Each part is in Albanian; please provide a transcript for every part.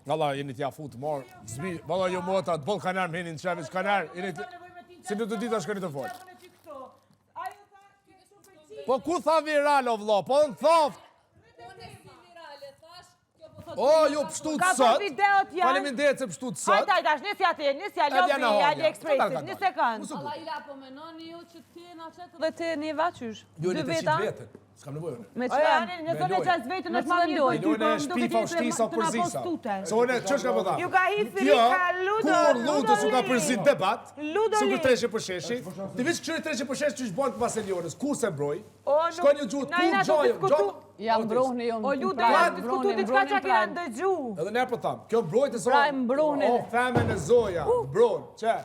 Valla, jeni t'ja fut, marë, zbi, valla jo mota, të bëllë kanar më henin të shevis, kanar, jeni si në të dita shkëri të folë. Po ku tha viral, o vlo, po në thoft. O, jo pështu të sot, faleminderit se pështu të sot. Hajde, nisja ti, nisja lobi, AliExpressit, një sekund. Alla ila, po menoni ju që ti na qetë dhe ti një vaqysh. Jo, një 300 vetën, s'kam nevojë. Me qëra? Nëse me qasë vetën është ma mirë për ty, Milojnë e shpifa, shtisa, përzisa. Se one, që shka pëtha? Ju ka hi Frika, kur Ludo su ka përzit debat, Ludo su li. kër treshe për sheshi, ti vishë këshëri treshe për sheshi që është bojnë për Vaselionës, kur se mbroj, nuk- shko një gjutë, na jena kur të diskutu- Ja mbrohni jo. O Ludo, ja diskutu diçka që kena ndëgju. edhe nërë për thamë, kjo mbrojt e Pra, mbrojnë. o, femen e zoja, mbrojnë, që?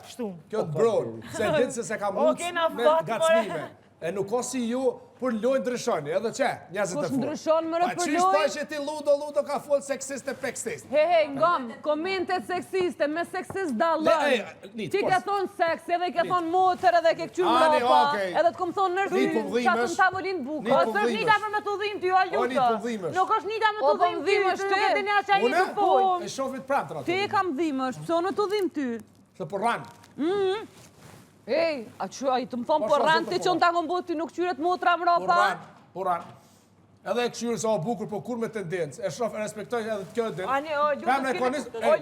Kjo të mbrojnë, se ditë se ka mundës kena me fat, gacmime. E nuk ka si ju për lojnë ndryshoni, edhe që, njëzit e Kush furë. ndryshon më rë për Qysh lojnë? ta që ti Ludo ka folë seksist e peksist. He, ngam, komentet seksiste, me seksist Le, dallën. Nit, Ti pos. ke thonë seks, edhe ke thonë motër, edhe ke këqymë Ani, ropa, okej. edhe të kom thonë nërë Nit, po vdhimesh. qatë në tavolinë buka. Nit, po Ose është nita për me të dhim ty, o O, nit, po Ludo. vdhimesh. Nuk është nita me O, të po dhim ty, vdhimesh nuk ti. e dini as që a i Une? të pojnë. E shofit pramë të ratë. Ti e kam dhimësh, pëse unë të dhim ty. Se për ranë. Ej, a që a i të më thonë Po, për shoh, ranë po, ti po, që unë ta kom botë ty nuk qyret motra më Por ropa? ranë, por ranë. Edhe e këshyrë se o bukur, po kur me tendencë. E shof, e respektoj edhe të kjo e din. Ani, o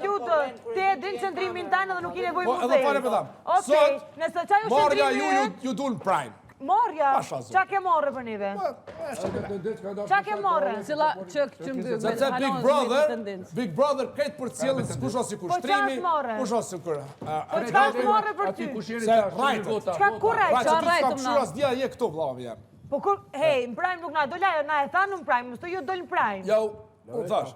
Ludo, ti e din qëndrimin tanë dhe nuk i nevoj Po, muzej. edhe fare për thamë. Okej, nëse qa ju Marja qëndrimi... ju dun prime. Marja, Pasha, zot. qa ke marrë për nive? Qa ke marrë? Cila që më dy, Sepse Big Brother kretë për cilën, kush ose kur Po, qa shtrimi, është marrë? kush ose kur. Po qa është marrë për ty? Se rajtët. Qa kur Pra rajtë? që ty rajtëm s'ka na? këshyra s'dja je këtu, vlavë jam. Po kur, hej, në prime nuk na dola, na e thanë në prime, mështë ju dollë në prime. Ja, u thash.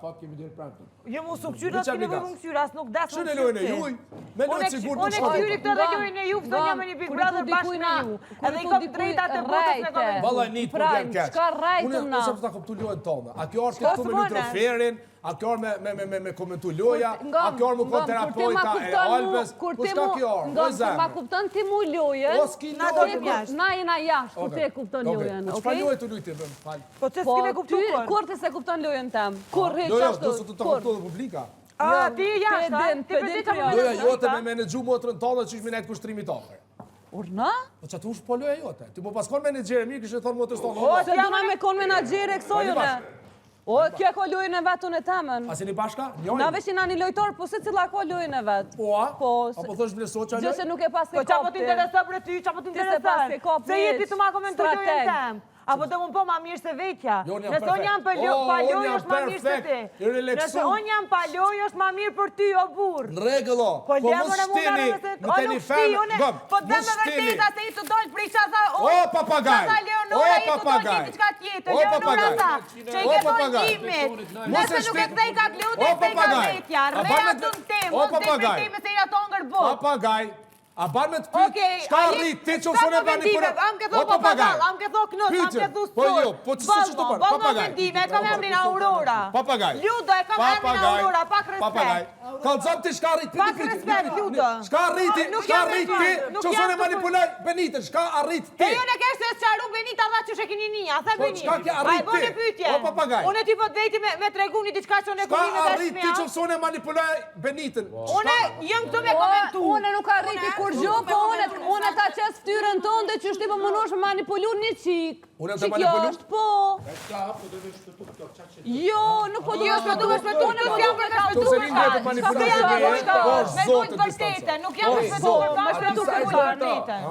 Jo mu su këqyra, s'ki nevoj mu këqyra, as nuk dasë Shënë e lojnë e juj, me lojnë sigur nuk Unë e shkojnë. këqyri këtë dhe lojnë e ju, këto një me një Big Brother bashkë me ju. Edhe i kom drejta të botës me komentu. Valla një të vjen keq. Çka rajtëm Unë na? se përta kom të lojnë tonë. A kjo është këtu me një troferin, a kjo është me komentu loja, a kjo është me kon terapeuta e Albes, ku shka kjo është? Nga, kur ma kupton ti mu lojën, O, s'ki Na lojën. dolim jashtë. na jena jashtë, kur ti e kupton lojën, Çfarë okej? lojë të lujti, më falë? Po që Po, s'ki me kuptu ty, kur? kur ti se kupton lojën tem? Kur he Jo, jo, qashtu? do të të kuptu dhe publika. A, ti e jashtë, a? Ti për ditë më Loja jote me menedxu motrën tonë që ishmi nejtë kushtrimi tonë. Urna? Po që të ush po loja jote. Ti po paskon menedxere mirë kështë e thonë motrës tonë. O, se duna me kon menagjere kësojune. O, kjo ka lojën e vetën e temën. A si një bashka? Na Njojnë. vesh jena një lojtar, po se cila ka lojën e vetë. Po, a? Po, Apo thësh vleso që a gjë se lojë? nuk e pas Po e qa po kapti. t'interesa për ty, qa po se t'interesa? pas e kap Se jeti veç, të ma komentu lojën strateg. tem. Apo të më po ma mirë se vekja. Jo, unë jam Nëse unë jam pa perfekt. O, lojë unë jam është ma mirë se ti. perfekt. I relaxu. Nëse unë jam pa lojë është ma mirë për ty, o burë. Në regullo. Po mos lemër e mundar shtini, nëse... më teni femë, gëm, Po të mos me shtini. vërteta se i të dojnë prej qaza... O, papagaj! Qaza Leonora i të dojnë papagaj! një qka tjetër. O, Leonora papagaj! tha, që i O, ke thonë papagaj! gjimit. Mos Nëse e nuk e shtit- kthej ka klute, O, kthej ka papagaj! vetja. A Re ban me atën të- tem, O, mos dhe papagaj! me se i ato ngërbot. Papagaj! A ban me të pyt, Okej, shka rrit, ti që unë e bani për... Am ke thon papagall, am ke thon knut, am ke thon Po jo, po që se që të bërë, papagaj. Vendime, e kam emrin Aurora. Papagaj. Ludo, e kam emrin Aurora, pak respekt. Kalzom ti shka rrit, Pak respekt, Ludo. Shka rriti, Nuk shka jam rrit me ti, ty, nuk që jam unë e të manipuloj Benitën, shka arrit ti. E jo në kesh se s'qaru Benita dha që shekini një, a the Benita. çka ke arrit A e bone ti? pyetje. O, papagaj. Unë e ty po të vejti me tregu një diçka që unë e Shka kumime dhe arrit ti që unë e manipuloj Benitën. Unë jëm këtu me komentu. Unë nuk arriti kur gjë, po unë ta qes ftyrën tonë dhe që shti po mënosh me manipulu një qik. Unë e të Që kjo manipulu? është po. Jo, nuk po Jo, s'po duhet shpëtu, nuk jam për ka Tu se rinë të manipuloj. me dojtë vërtetën, nuk jam për shpëtu, me shpëtu për vërtetën.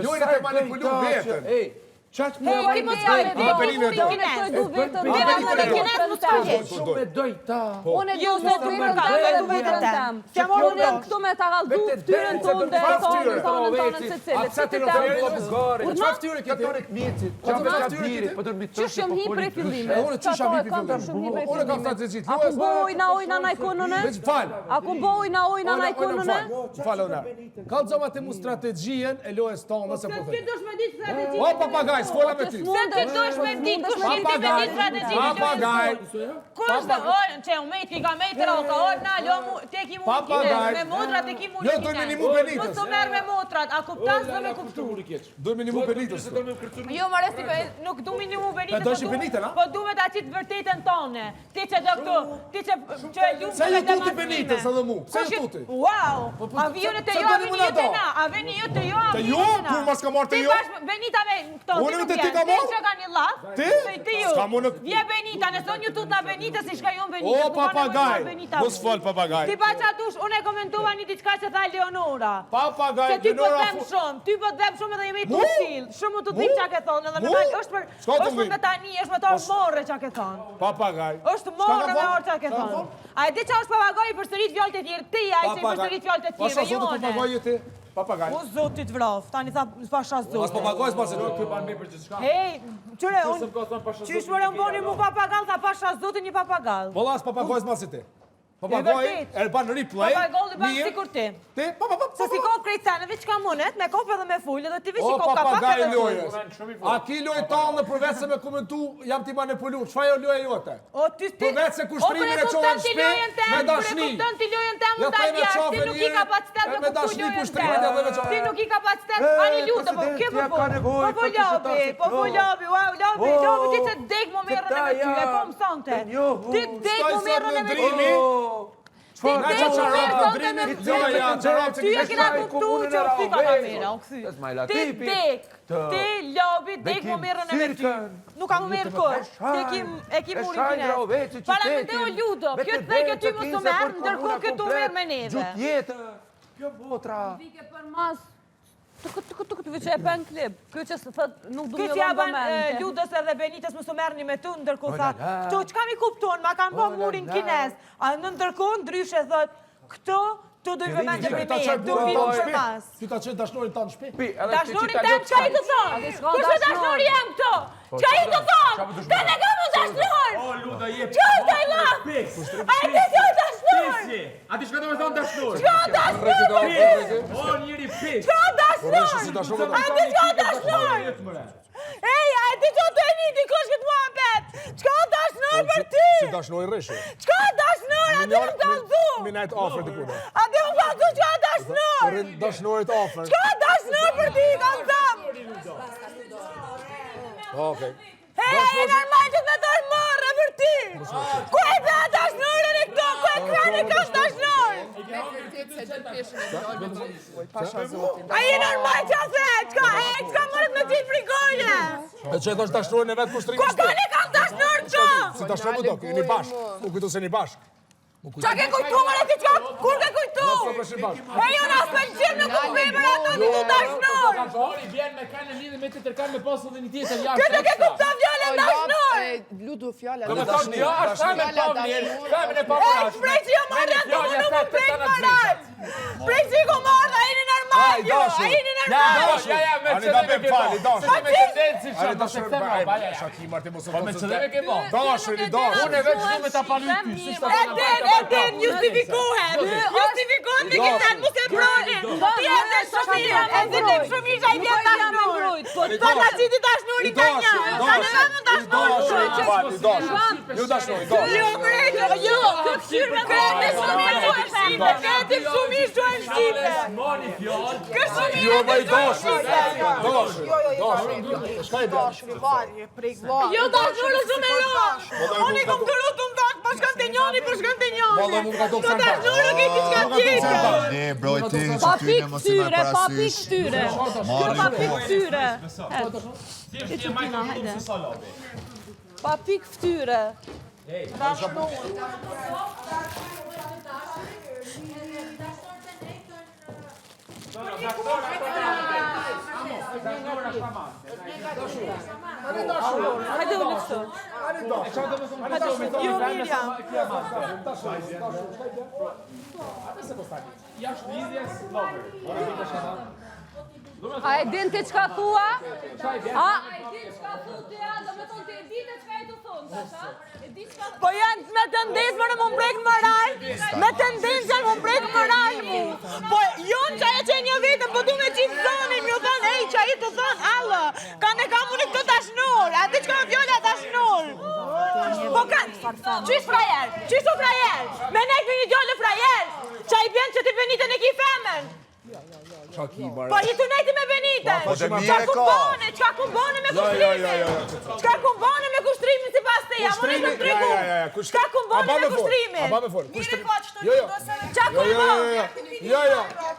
Ju e të manipulu vetën. Qatë Hej, ti mos ka Benime, vetë, Benime, ti do. kines. du vetën. Benime, Unë do kines, mos ka jesh. shumë e dojta. Unë e Jo, du s'e vetën du vetën vetën, tem, du vetën vetën tem. tem. S'jam orë Unë jam do. këtu me ta ralldu ftyrën tonë dhe tonën se cilët. Atë të Bulgari. Qa ftyrë këti? Katorik mjecit. Qa me qatiri. Po dërmi të Qysh jam hi prej fillimit. Unë që sham hipi fillimit. fillim. Unë kam thënë se gjithë. A ku boj na oj na najkonën e? Veç fal. A ku boj na oj na najkonën e? Falë ona. Kallëzoma të mu strategjien e lojës tonë nëse po thënë. Ti do shme ditë strategji. O papagaj, s'fola me ty. Se ti dush me ditë, kush ti me ditë strategjinë e Papagaj. Kush dhe, që u mejt, ki ka mejt alkohol, na, te ki mu me motrat, te ki mu Jo, dojmë një mu Benitës. Mos të merë me motrat, a kuptas dhe me kuptu. Dojmë një mu Benitës. Jo, më resti, nuk du mi një mu Benitës. Dojsh i Benitën, a? Po du me ta qitë vërtetën tone. Ti që do këtu, ti që lumë Se ju tuti Benitës edhe mu? Se ju tuti? Wow! A vijone të jo, a vini ju të na. A vini ju të jo, a Të vini jo? ju të na. Kur mas ka marrë të jo? Ti bash Benita me këto. Unë me të ti ka marrë? Ti që ka një laf. Ti? Ti ju. S'ka mu në... Vje Benita, nëso një tuta Benita, si shka jon Benita. O, papagaj. Mos fol, papagaj. Ti pa qa dush, unë e komentuva një diçka që tha Leonora. Papagaj, Se ty po Leonora... të them shumë, ty po të them shumë edhe jemi të usil. Shumë të dim qa ke thonë, edhe me valë është për me tani, është me ta morre qa ke thonë. Papagaj. është morre me orë qa ke thonë. A e di qa është papagaj për sërit fjallë të tjirë, ti a i që i për sërit fjallë të tjirë, Pasha zotë papagaj ti? Papagaj. O zotit vraf, tani tha pasha zotë. As papagaj s'pa se të. Hej, qëre, qysh mëre më boni mu papagal, tha pasha zotë një papagal. Bolla as papagaj s'ma si ti. Papagaj e ban replay. Papagaj e ban si kur ti. Ti? Se si kop krejt seneve që ka monet, me kop edhe me full, edhe ti vi O, që kop ka pak papagaj edhe full. lojës. A ki lojë tanë dhe për vetë se me komentu, jam ti manipulu. Qfa jo lojë jote? Për vetë se kushtrimin e qohën shpi, me dashni. Kur e kupton ti lojën tem, më dalë jashtë, ti nuk i kapacitet me kuptu lojën tem. Ti nuk i kapacitet, ani lutë, po ke po lobi, wow, lobi, ti se dek më merën e me ty, e po më sante. Ti dek më merën e me ty. Ty e kena kuptu që u thy ka kamera, u këthy. Ti dek, ti lobi, dek më merën e me ty. Nuk ka më merë kërë, e ki murin kine. Para me te o ludo, kjo të dhej këtë ty më të merë, ndërko këtë të merë me neve. Gjutë jetë, kjo botra. Vike për mas, të vëqe e pen klip, kjo që së thët nuk du me Këtë jaban ludës edhe Benitës më së merë një me tu, ndërko thët, këto që kam i kupton, ma kam bo murin kines, a në ndërko ndryshe thët, këto të dojve me të përme, të vinë për mas. Ty ta qenë dashnorin tanë shpi? Dashnorin tem, qka i të thonë? Kështë dashnori jem këto? Qka i të thonë? Ka në kam më dashnor! Qka është taj la? A e të qo dashnor? A ti shka të me thonë dashnor? Qka dashnor? O, njeri pis! Qka dashnor? A ti qka dashnor? Ej, a ti qo të e një dikosh këtë mua pet? Qka dashnor për ty? Si dashnori rreshe. Qka dashnor? A ti më kanë dhu? Minajt ofër të kuna. A ti më kanë dhu qka dashnor? Dashnorit ofër. Qka dashnor për ty i kanë dham? Okej. Hej, e normal që të me dorë morë për ty! Ku e be dashnorën e këto? Ku e krani ka është dashnor? A i normal që a the? Qka mërët me qitë frikoje? E që e thosh dashnorin e vetë kushtrimin Ku ka ne kam dashnor qo? Si dashnor më do, këni bashk. U kujtu se një bashk. Qa ke kujtu mërë ti qka? Kur ke kujtu? E jo në aspen qim në kupe për ato një të dashnor! Ori vjen me kanë lidhje me të tërkan me posë dhe një tjetër jashtë. Këtë ke kupta fjallën dashnor! Ludo fjalla. Do me thonë një ashtë, shame pavnir, shame në E, pavnirash. shprej që jo marrë ato më nuk më prejtë marat! Prej që i ko marrë, a i në normal jo! A i në normal! Ja, me Ani da qëlleme bem ke fali, bo. dash. Me tendenci që Ani në dashur septembra, baj, baja. Shaki Marti mos Po me qëlleme ke bo. Dashuri, dash. Unë e veç du me ta palu ty, si shta E ten, justifikohet! Justifikohet me këtë, mu se broni! Ti e të shofira, me zitim shumisha i vjen dashnur! Ta ka qiti dashnurin ka një! Ta në vemë dashnur! Ju dashnori, dash. Jo, mrejtë, jo! Këtë shumisha e shqipe! Këtë shumisha e shqipe! Moni fjallë. Këtë shumisha Jo, e baj dash. shqipe! Dash. Shka i dash? Jo, dashnurë shumë e lo! Unë i kom të lutë më dakë, po shkën të njoni, po shkën të njoni! Valla, nuk ka do Po kësa dashnurë ke ti qka tjetër! Ne, broj ti që Pa ty pik në mos i këtyre, marë pa pik parasysh. këtyre. Pa pik këtyre. Pa pik këtyre. Hajde u lëkso! Jo, Miriam! A e din ti qka thua? A e din qka thua ti, a do me thonë ti e din e qka e du thonë, tasha? E din qka thua? Po janë me tendencë më në më mbrek moral, me tendencë janë më mbrek moral mu. Po jonë që e që një vetëm, po du me qitë zonin, ju thonë, ej, që a i të thonë, allë, ka ne kam mu në këtë dashnur, a di që ka më vjolla dashnur. Po ka, qysh frajer, qysh o frajer, me nek me një gjollë frajer, qa i bjen që ti Benitën e ki femen. Po i të nejti me Benitën, qa ku bone me kushtrimin, qa ku bone me kushtrimin si pas te, a më në të triku, qa ku bone me kushtrimin. Mire po që të një dosere. Qa ku bone. Jo,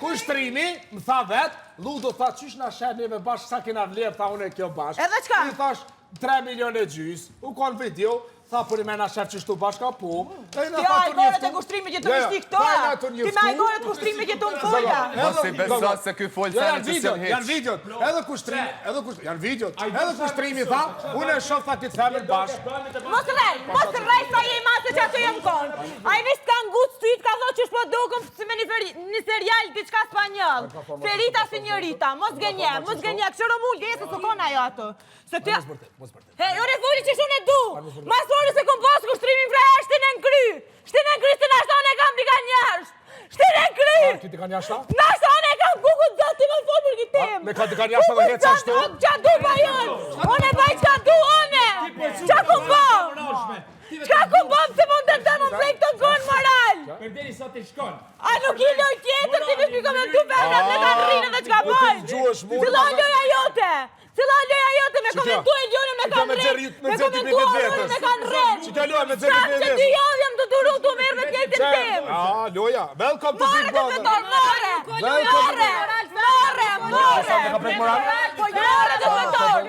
kushtrimi, më tha vetë, Ludo tha qysh na shet neve bashkë sa kena vlerë, tha une kjo bashkë. Edhe qka? I thash 3 milion e gjys, u konë video, tha për i me na shet qështu bashka po. Ti a i gore të kushtrimi që të mishti këto, ti me a i gore të kushtrimi që të më folja. Mos i beso se ky fol tani që s'jam hiç. Janë videot, janë videot, edhe kushtrimi tha, unë e shoh tha ti të themen bashkë. Mos rrej sa je i masë që ato jem konë. A i visë ka ngut syt, ka dho që shpo dukëm si me një serial diçka spanjol. Ferita Signorita, mos gënje, këshëro mull, jesë së kona jo ato. Se të... He, ore foli që shune du! Mas foli se kom pas kushtrimin pra e shtin e në kry! Shtin e në kry se nashtone kam t'i ka njasht! Shtin e në kry! Ti t'i ka njashta? Nashtone kam kukut zot ti me fol për kitim! Me ka t'i ka njashta dhe heca shtu? Qa du pa jon! One baj qka du one! Qa kum bom? Qka kum bom se mund të më prej këtë konë moral? Per deri sa të shkon. A nuk i loj tjetër ti me shpiko me du përnat me kanë rrinë dhe qka boj? Cila loja jote? Cila loja jote me komentu e ljone me kanë rrinë? Me komentu e ljone me kanë rrinë? Që ka loja me dzeti për Që ty javë jam të duru të merë me tjetër tim? Loja, welcome to Big Brother. More të vetor!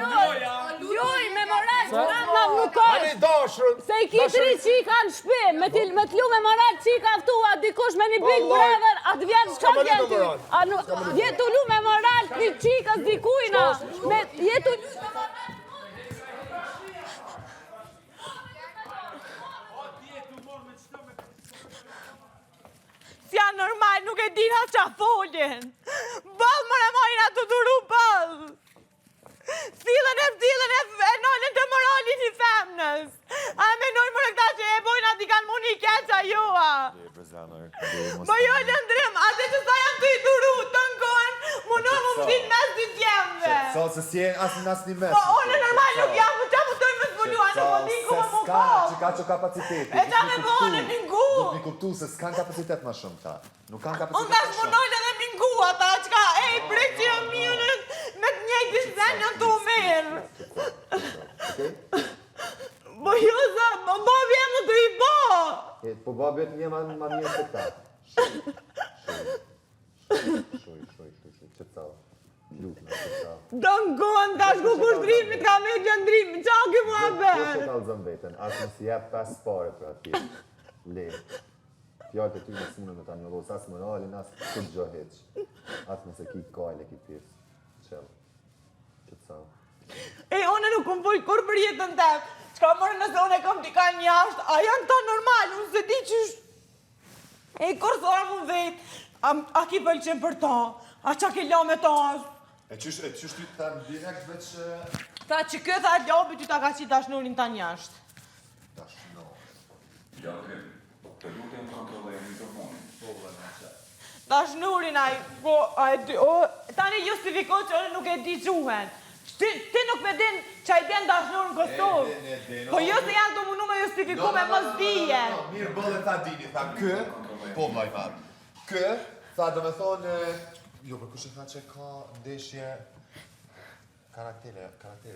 Juj, me moral që nga nuk është. Ani dashërën. Se i ki 3 qika në shpi, me t'lu me moral qika aftua, dikush me një Big Brother, atë vjetë shka vjetë ty. Jetu lu me moral një qikës dikujna. Jetu lu me moral. Si janë normal, nuk e dina qa foljen. Bal më në majna të duru bal. Cilën e nolën të moralin i femnës. A me nojnë më në këta që e bojnë ati kanë muni i keqa joa. Më jo lëndrim, atë që sa jam të i duru, të ngon, më në më mështin mes dy tjemve. So, se si e asin asni mes. Po, onë normal nuk jam, më qa më tërë me zbulu, a nuk më din ku më më kohë. Që ka që kapaciteti. E qa me bënë, mingu. Nuk mi kuptu se s'kan kapacitet ma shumë ta. Nuk kanë kapacitet Unë tash më nojnë edhe mingu ata, qka, ej, brek që jam mjënën, me të njëjtë zen janë të umerë. Po jo, zë, më babi e më të i bo. Po babet një ma mirë se ta. Shuj, qëtësau. Lukë, qëtësau. Do në gonë tash ku kushtrimit ka me gjëndrimit, qa ki mua Po ben? që kalëzën vetën, asë më si jep pas pare për ati. Le. Fjallë të ty në sinë me ta një losë, asë më nalin, asë këtë gjo heq. Asë më se ki kajle, ki pjesë. Qëllë. Qëtësau. E, one nuk kom folë kur për jetën tem. Qka mërë nëse one kam t'i ka njashtë, a janë ta normal, unë se di qysh. E, kur thora mu vetë, a ki pëlqen për ta, a qa ke la me ta. E qysh ty të thamë direkt veç... Ta që këtë a lobi ty ta ka qita shnurin ta njashtë. Të lutem kontrolloj mikrofonin. Ta shnurin tani justifiko që one nuk e di quhen. Ti nuk me din që a i den ta shnurin Kosovë. Po jo se janë të munu me justifiku me mos dije. Mirë bëllë tha dini, tha kë, po vlaj tha, kë, tha do me thonë, jo për kush e tha që ka ndeshje karaktere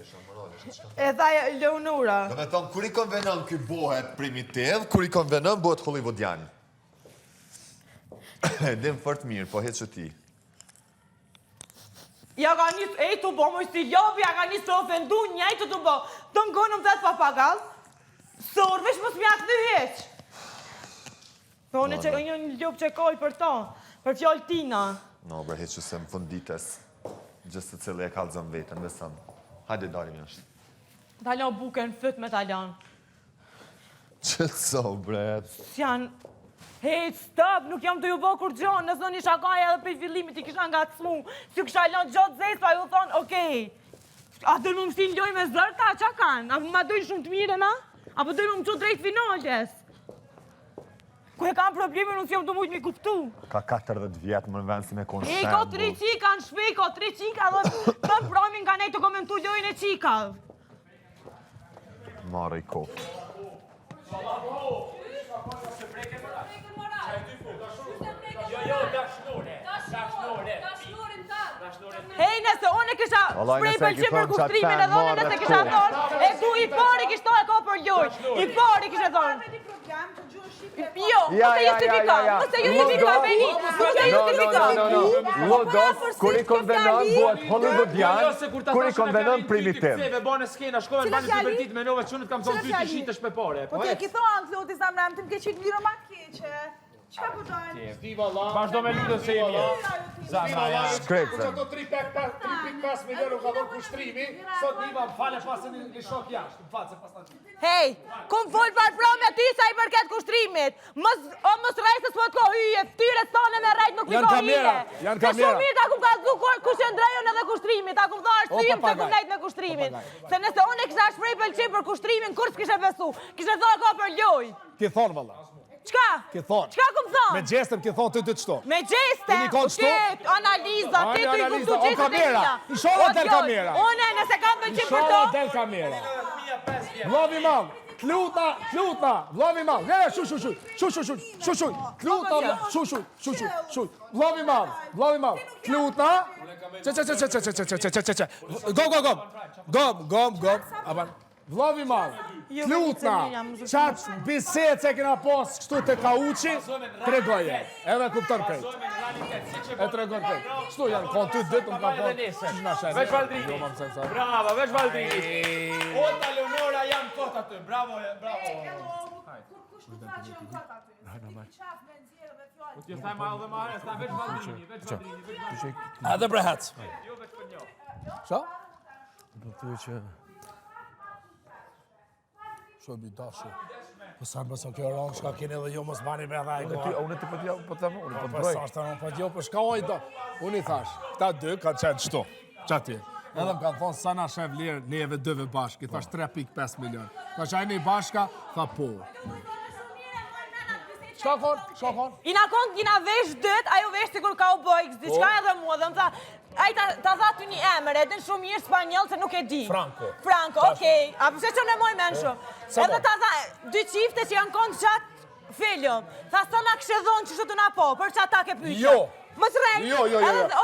shumë morale. E tha Leonora. Do me thonë, kur i konvenon ky bohet primitiv, kur i konvenon bohet hollywoodian. Dim fort mirë, po hetë që ti. Ja ka njës, e të bo, moj si lobi, ja ka njës të ofendu, njajtë të bo. Të ngonëm të të papagall, sor, vesh mos mjak në heq. Po në që një ljup që koj për ta, për fjallë tina. No, bre, hetë që se më fundites, gjësë të cilë e kalëzëm vetën, besëm. Hajde darim jashtë. Talon buke në fyt me talon. Qëtëso, bre? S'jan, hej, stop, nuk jam të ju bo kur gjonë, nësë në një shakaja edhe prej fillimit i kisha nga të smu, si kisha lënë gjotë zesë, pa ju thonë, okej, a dërë më mështin ljoj me zërta, qa kanë? A ma dojnë shumë të mire, na? Apo dërë më që drejt finales? Ku e kam problemin, unë s'jam të mujtë mi kuptu. Ka 40 vjetë më në vend si me konë E, ka 3 qika në shpi, ka 3 qika dhe të pramin ka nejtë të komentu lojnë e qika. Marë i kofë. Hej, nëse unë e kisha shprej pëlqim për kushtrimin edhe unë nëse kisha thonë, e ku i pari kishto e ka për lojnë, i pari kisha thonë. Jo, mëse justifika, Beni, mëse justifika. Lodos, kur i konvenon, buat hollywoodian, kur i konvenon primitiv. Bane skena, shkove në bani libertit me nove, qënët kam zonë ty të shitesh për pare. Po t'ja ki thonë, Kloti Zamram, të m'ke qitë liro ma keqe. Qka po dojnë? Vazhdo me lutën se jemi. Shkret, Që ato 3.5 milionë ka dhënë kushtrimi, sot Niva më fale pasë një shok jashtë, më falë se pas në gjithë. Hej, kom folë për promë ti sa i përket kushtrimit. Mos rejse s'po t'ko hyje, ftyre s'tone me rejt nuk Janë t'ko kamera, hyje. janë Se kamera. shumë mirë ta kum ka zdu kush e ndrejon edhe kushtrimit, ta kum tha arsyem se kum nejt me kushtrimin. Se nëse unë e kisha shprej pëlqim për kushtrimin, kur s'kishe besu, kishe thonë ka për loj. Ki thonë valla. Qka? Ki thonë. Qka kum thonë? Me gjestëm ki thonë të të qëto. Me gjeste, Unë i konë qëto? analiza, ti tu i kuptu o kamera, i shola del kamera. Une, nëse kam pëlqim për Shola to, del kamera. Vlovi mal, klutna, vlovi mal. Shu, klutna, shu. Vlovi mal, klutna. Gom. Aban. Vlovi mal, klutna, qatë biset se kena pas kështu të kauqi, tregoje, edhe kupton krejt. E tregon krejt. Kështu janë, konë ty dytë, më ka pas, Veç Valdrini. Bravo, veç Valdrini. Ota Leonora jam kot aty. Bravo. Kush ku tha që jam kot aty? Qaf me nxjerë dhe fjallë. Ti thaj ma edhe ma herë, sta veç Valdrini. Edhe brehat. Qa? Do të që... Shumë i dashu. Po sa më kjo rangë, shka kene dhe jo mos bani me dhe ajgo. Unë të pëtjo, po të më, unë po të Po broj. sa shtë në po t'jo, po shka oj do. Unë i thash, këta dy kanë qenë qëto. Qati. Edhe më kanë thonë, sa na shef lirë, neve dëve bashkë. I thash 3.5 milion. Ka që ajni bashka, tha po. Shka konë? Ina vesh dët, ajo vesh të kur ka u bëjkës, diçka edhe mua dhe më tha, ai ta tha ty një emër, edhe në shumë mirë spanjol se nuk e di. Franco, okej. A përse që në moj men shumë. Edhe ta tha, dy qifte që janë konë qatë film. Tha, sa na kështë dhonë që shëtu na po, për që ata ke pyqë. Jo. Mos rejnë. Jo.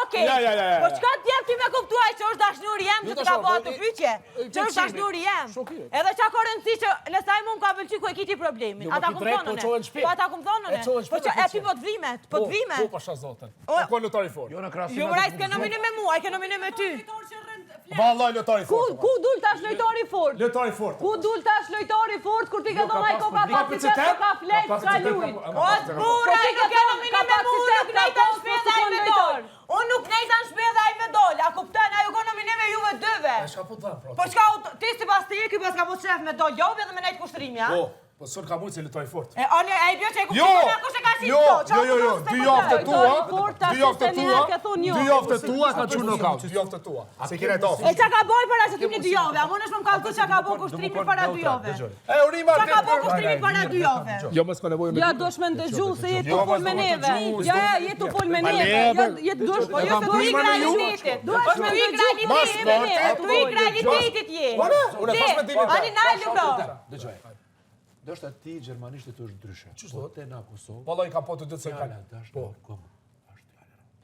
Okej. Ja. Po qka t'jem ti me kuptuaj që është dashnuri jem që të ka po atë pyqje? Që është dashnuri jem. Edhe qa ka rëndësi që nësa i mu më ka pëlqy ku e kiti problemin. Ata kum thonën e. Po ata kum thonën e. Po që e ty po t'vimet. Po t'vimet. Po pasha zotën. Po konë lotari fort. Jo në krasë. Jo, mëra, s'ke nomine me mua, ke nomine me ty. Vallaj lotari fort. Ku dul tash lojtari fort? Lotari fort. Ku dul tash lojtari fort kur ti ka dhënë ai koka kapacitet, ka flet, ka lujt. O, t'bura, i nuk ke nomine me mua, nuk nejta në shpe dhe ai me dol. Unë nuk nejta në shpe dhe ai me dol, a kuptan, ajo ka nomine me juve dëve. Shka po të dhe, Po shka, ti si pas të jeki, pas ka po shef me dol, jove dhe me nejtë kushtrimi, a? Po sot ka mujtë se lotari fort. E, ane, e i bjo që e kuptime, kush e ka si to? Jo. 2 javë të tua ka që knockout. 2 javë të tua. Se kire të E qa ka boj para që ti një 2 jove, a më nëshme më ka të qa ka bo kushtrimi para 2 jove. Qa ka bo kushtrimi para 2 jove. Jo, më s'ka nevojë me... Ja, dosh me ndëgju se jetë të fol me neve. Ja, jetë të fol me neve. Jetë dosh Po jo se tu i realitetit. Dosh me realitetit. Tu i realitetit je. Unë e thash me dimi Ani na ludo. Dëgjoj. Do shta ti gjermanisht të është ndryshe. Po te na Kosovë. Vallaj ka po të dytë se kanë. Po.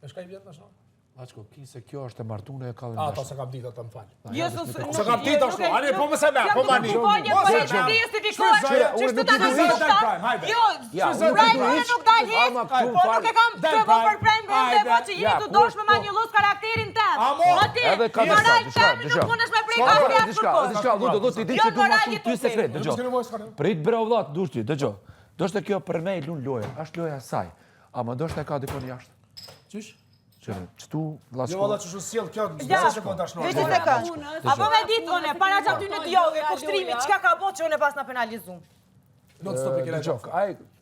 E shka i vjetë në shumë? Lachko, ki se kjo është e martune e ka dhe Ata se kam ditë atë më falë. Jo, Se kam ditë ashtu, ani po më se me, po ma një. Ti justifikohet që shtu ta nëzishta. Jo, prajmëre nuk dalë jetë, po nuk e kam të po për prajmëre dhe po që jemi të dosh me ma një lus karakterin tëtë. O ti, moral tëmi nuk mundesh me prej ka fjallë për kohë. Dishka, Ludo, ti di që du ma shumë ty sekret, dëgjo. Prit bre o vlatë, dush ti, dëgjo. Do shte kjo për me i lun loja, është loja saj. Ama do shte ka dikon jashtë. Qysh? Qëtu, Jo, Lachko. valla që shu s'jell kjo, Ja, nëse që ko dashnor. veç e kënë. Apo me ditë one, para që aty në t'jove, kushtrimi, qka ka bo që une pas në penalizum? Non stop e kire Dëgjo,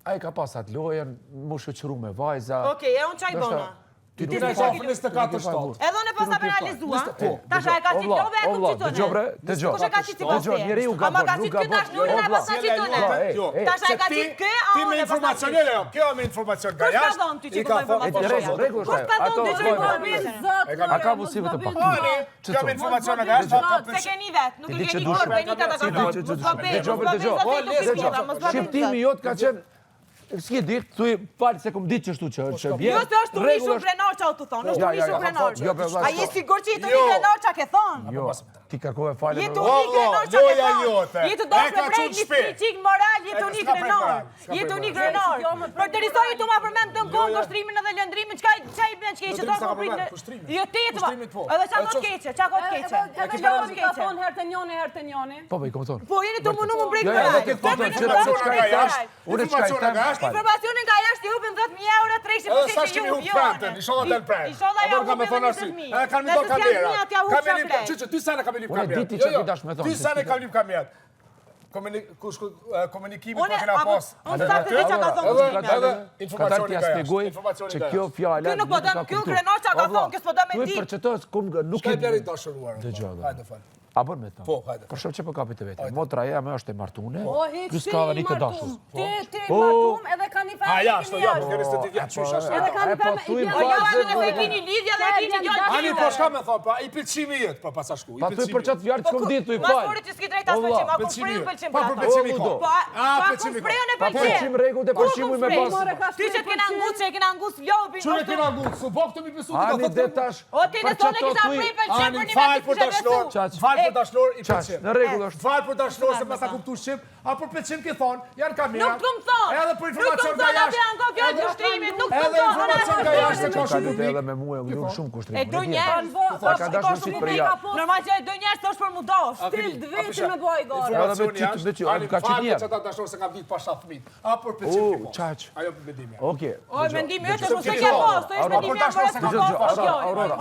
ai ka pas atë lojen, mu shëqëru me vajza. Okej, e unë qaj bona? Ti në qafë 24/7. Edhe unë pas ta penalizua. Tash e ka qitë love e ku qitone. Kush e ka qitë ti? Ama ka qitë ky tash Lori na pas ta qitone. Tash e ka qitë ky, Ti me informacion jo, kjo me informacion nga Kush ka jashtë. dhënë ty që ka informacion? Rregull Kush ka dhënë ty që ka informacion? A ka mundësi të paktuar? Kjo me informacion nga jashtë. Se keni vet, nuk e keni kur Benika ta ka dhënë. Shqiptimi jot ka qenë s'ke ditë, thuj palë se kom ditë qështu që bjerë. Jo, të është të nishu krenar që të thonë, është të nishu krenar. A je sigur që je të një krenar që ke thonë? Jo, ti kërkove falë. Je të një krenar që ke thonë. Je të dosh me brejt një fricik moral, je të një krenar. Je të një krenar. Për të risoj të ma përmend të në kohë ngështrimin edhe lëndrimin, qka i blen që keqe, do të pritë. Jo, ti e të ma. Edhe qa do të keqe, qa do të keqe. Ka thonë herë të njoni. Po, i kom thonë. Po, jeni të munu më brejt moral. Informacionin nga jashtë i hupin 10.000 euro, 30% që ju prantën, i shoda del prant. Ka me thonë arsi. Kanë mi do kamera. Që ty sa në kam i lip kamerat. Unë e di ti që ti dash me thonë. Ty sa në kam i lip kamerat. Komunikimi po kena pas. Unë sa të di që ka thonë. Edhe informacioni nga jashtë. Që kjo fjala Kjo nuk po dëm, kjo krenar që ka thonë, kjo s'po dëm e di. Për që të nuk Shka e e bjeri dashuruar. Dëgjoj. Hajde falë. A bërë me ta? Po, hajde. Për shumë që për kapit e vetë. Motra e me është e martune, O, plus ka dhe një të dashur. Ti martum edhe ka një A, ja, shto, ja, kërës të ditë qysha shë. Edhe ka një po, pemë thuj i pa bjallë. E kini lidhja dhe e kini gjallë. Ani, po shka me thonë, pa, i pëlqimi jetë, pa pas ashku. Pa thuj për qatë fjallë që kom ditë, thuj Ma falë. sfurit që s'ki drejt as pëlqim, a ku shpreju pëlqim Pa për për ata. pëlqimi ka. Pa ku shpreju në Pa pëlqim. përqim regu dhe përqimu i me pasë. Ty që t'kena ngut, që e kena ngut lobin. Qune kena ngut, su bok të mi besu të ka Ani dhe tash, O, ti në tonë e kisa prej pëlqim për një vetë për dashnor, fal për dashnor i pëlqim. në regull është. Fal për dashnor se pas ta kuptu shqip, a për pëlqim ke thonë, janë kamera. Nuk t'kom thonë. Edhe për Nuk informacion t'kom nga thonë, atë jashtë. janë ka fjallë të ushtrimit, nuk t'kom Edhe thonë. informacion nga jashtë ka shumë Kalit publik. edhe me mua, unë shumë kushtrim. E do njerë, Ka dashur qitë për jashtë. normal që e do njerë s'osh për mu dosh. Stil dveti me boj gore. Informacioni Edhe me ty, jashtë, ka qitë falë njerë. që ta dashnor se kam ditë pa shafmit. A për pëlqim ke mos. Qaq. Ajo për bedimja. Oke. O, mendimi jo të mos e ke pos, të ishte mendimi jam mërës për pos.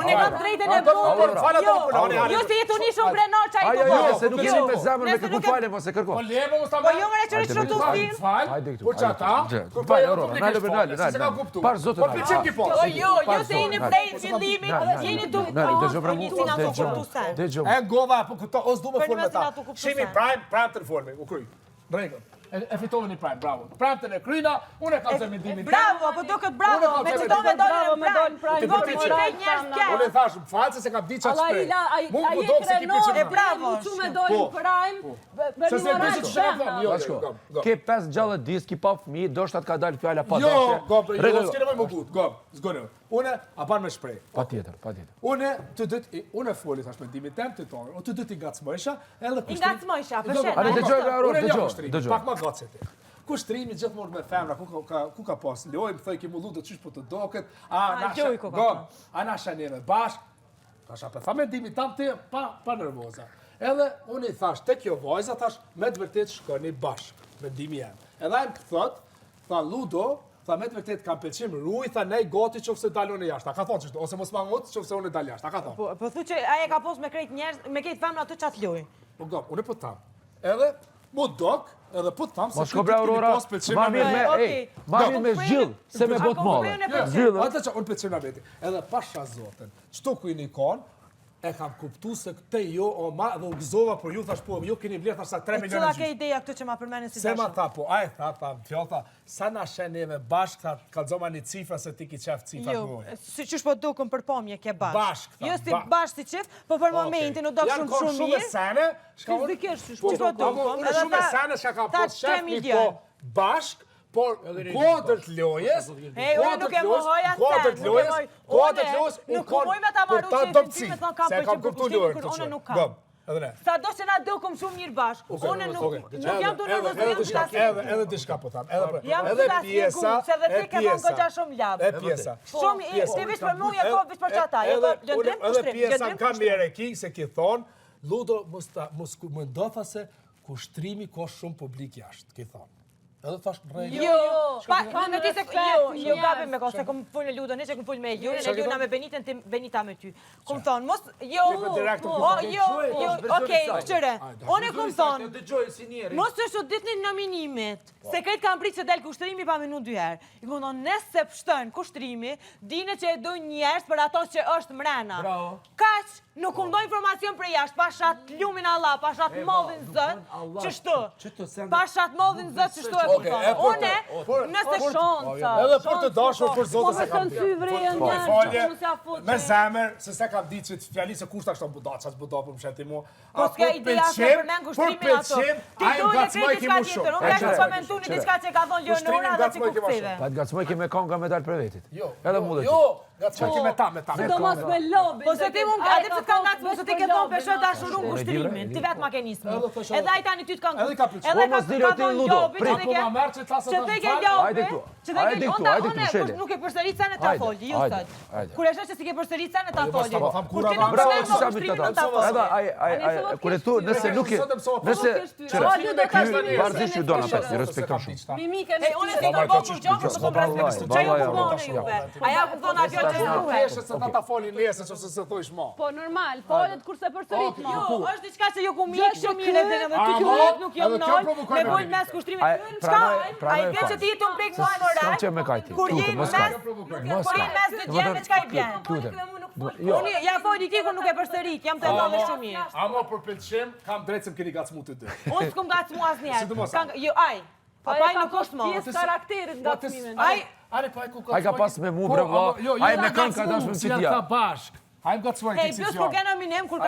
Unë e kam drejtën e Aurora. Jo se jetu një shumë brenar që a i Ajo, të jo, pos. se nuk jeni me zemër me kërku falje, mos e kërko. Po lemo mos ta Po jo mëre që rritë shumë të film. Hajde këtu. Por që ata, kur Vaj, po Aurora, nalë për nalë, se ka kuptu. Par zotën. Po pëlqim ki po. Jo, jo se jeni prej fillimit, jeni të Dëgjoj për mua, si nga të kuptu sen. dëgjoj. E ngova, po këto, os du me Për formë një ta. mesina të kuptu Shimi sen. prime të në formë, u kry. Rregëll. E fitove një prime, bravo. Prime të në kryna, unë e kam të mendimin. Bravo, po duket bravo, me që do me dojnë në prime. Do me që prej njerës Unë kjerë. e thash, më falë se kam ditë qatë Alla shprej. ila, Mund a ku je do se ki krenor, pëlqim. bravo. Që me dojnë prime, për Se një se moral di që ka shemna. jo, Bashko, go. ke 5 gjallë dis, ki pa fëmijë, do shtat ka dalë fjala pa Jo, dashje. go, jo, Rregull. s'kene më gut, go, zgone. Une, a ban me shprej. Patjetër. Une, të dët, une foli thash mendimin tem të tonë, o të dët i ngacmojsha, edhe I ngacmojsha, për shenë. Ani dëgjoj nga Aurora, Unë e një dëgjoj, kushtrim, dëgjoj. pak ma gacet. Kushtrimi gjithmonë me femra, ku ka pas lojë, më thoj ki mullu të qysh po të doket, gjoj ku ka a na shaneve bashk, tash apë tha mendimin tam ti, pa nervoza. Edhe unë i thash, te kjo vajza, thash, me të vërtet shkoni bashk, mendimi jam. Edhe ajmë thot, tha Ludo, tha me të vërtet kam pëlqim ruj, tha nej gati qofse dalon e jashtë. A ka thonë qështu, ose mos ma ngut qofse unë dal jashtë. A ka thonë. Po thu që aje ka pos me krejt njerës, me krejt femra të qatë loj. Po gom, unë po tam. Edhe mu dok, edhe po tam se Mos shko bre Aurora, ma mirë me zgjill se me bot madhe. Zgjill. Ata që unë pëlqim na veti. Edhe pasha zotën. Çto ku i nikon, e kam kuptu se këte jo, o ma, dhe u gëzova, por ju thash po, ju keni vlerë thash sa 3 E milionë cila gjysmë. ke ideja këtë që ma përmenin si Se ma dashur? tha, po, a e tha, fjall tha, sa na shenjeve bashkë, tha, kalzoma një cifra se ti ki qef cifra Jo, gojë. si qysh po dukën për pomje ke bashk. Bashk, tha, Jo si bashk. bashk si qift, po për momentin u do shumë shumë Janë mirë. sene, shka unë... Fizikisht, Qysh po dukën? Unë shumë e sene shka ka tha pos shef 3 një milion. po bashk, por kodër të lojes, Hej, unë nuk e mohoj atë kodër sen, të lojes, kodër të lojes, nuk moj me ta marru që e dopsi, me thonë kam se pëlqim kam për kuptu kushtimin, lojën kur këtë unë që. nuk kam. Gëm, edhe ne. Sa do që na dukëm shumë mirë bashk, unë nuk jam të nervozuar, Edhe diçka po tham, jam edhe të pjesa, se dhe ti ke thonë goxha shumë lab. e pjesa. Shumë i ti vish për mua, jo vish për çata, jo lëndrim Edhe kushtrim. pjesa ka mirë e ki, se ki thonë, Ludo, mos më ndotha se kushtrimi ka shumë publik jashtë, ki thonë. Edhe thash rregull. Jo, në ti se jo gabi me kohë, se kom full në Ludon, që kom full me Elionin, Eliona me Benitën, ti Benita me ty. Kom thonë, mos, jo, okej, qëre, one kom thonë, mos është o ditë një nominimit, se këtë kam pritë që del kushtrimi pa minu 2 herë. I kom thonë, nëse pështën kushtrimi, dine që e dojnë njerës për ato që është mrena. Kaq, nuk kom dojnë informacion për jashtë, pashat lumin Allah, pashat modhin zët, qështu, pashat modhin zët, qështu e kom thonë. One, nëse shonca. Edhe për të dashur për zotë se kam sy vrejën me zemër, se se kam ditë që të fjali se kushta kështë buda, që është buda për më shetë mu. Po s'ka ideja se për men kushtrimin ato. Ti dojnë e krejti shka tjetër, unë ka që komentu një diçka që ka thonë Leonora dhe që kuptive. Pa të gacmoj kime konga me dalë për vetit. Edhe mu dhe ti. Gacmoj kime ta. Do mos me lobi. Po se ti mund, a dhe që t'ka nga të se ti ke thonë për shërë dashurun kushtrimin, ti vetë makenismë. Edhe ajta një ty t'ka nga. Edhe ka thonë lobi që të ke lobi, që të ke lobi, nuk e përsërit sa në ta folji, ju sot. Kur e shë që si ke përsërit sa në ta folji. Kur ti nuk Bravo, shme si sa mi të ta. Edhe, kur e tu, nëse nuk e, nëse, qëre, barzisht ju dona pas, i respekton shumë. Mimike e unë si të boku gjohë, më të kom respektu. Që ju kumone juve? Aja ku thonë ajo që shruhet. Se ta folin nesër, që se thojsh ma. Po normal, folet kurse përsërit ma. Jo, është diçka që ju ku mikë shumë mire dhe në ty ku nuk jom nëllë, me bojnë mes kushtrimit. Qka? A i vjen që ti të mprek mua në orar, kur jenë mes të gjeme, qka i bjen? Unë ja fojnë i ti ku nuk e përsërit, jam të ndodhe shumë mirë. Ama për pëlqim, kam drejtë se më keni gacmu të dy. Unë s'kum gacmu as njerë. Jo, aj. Apaj nuk është mo. Pjesë karakterit nga cmimin. Aj ka pas me mu bre vla, aj me kanë ka dash me qitja. Hajmë gacmuaj këtë decizion. Plus kur ke nominem, kur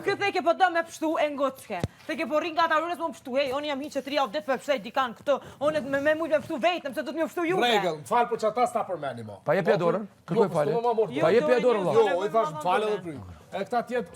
këtë theke po do me pështu e ngocke. Theke po ringa ta rrunës më pështu, hej, unë jam hi që 3 javë ditë për pështej dikan këtë, unë me mujtë me pështu vetëm, se do të më pështu juve. Regëll, më falë për që ata s'ta përmeni mo. Pa jepja dorën, kërkoj falje. Pa jepja dorën vla. Jo, i thash më falë edhe prim. E këta tjetë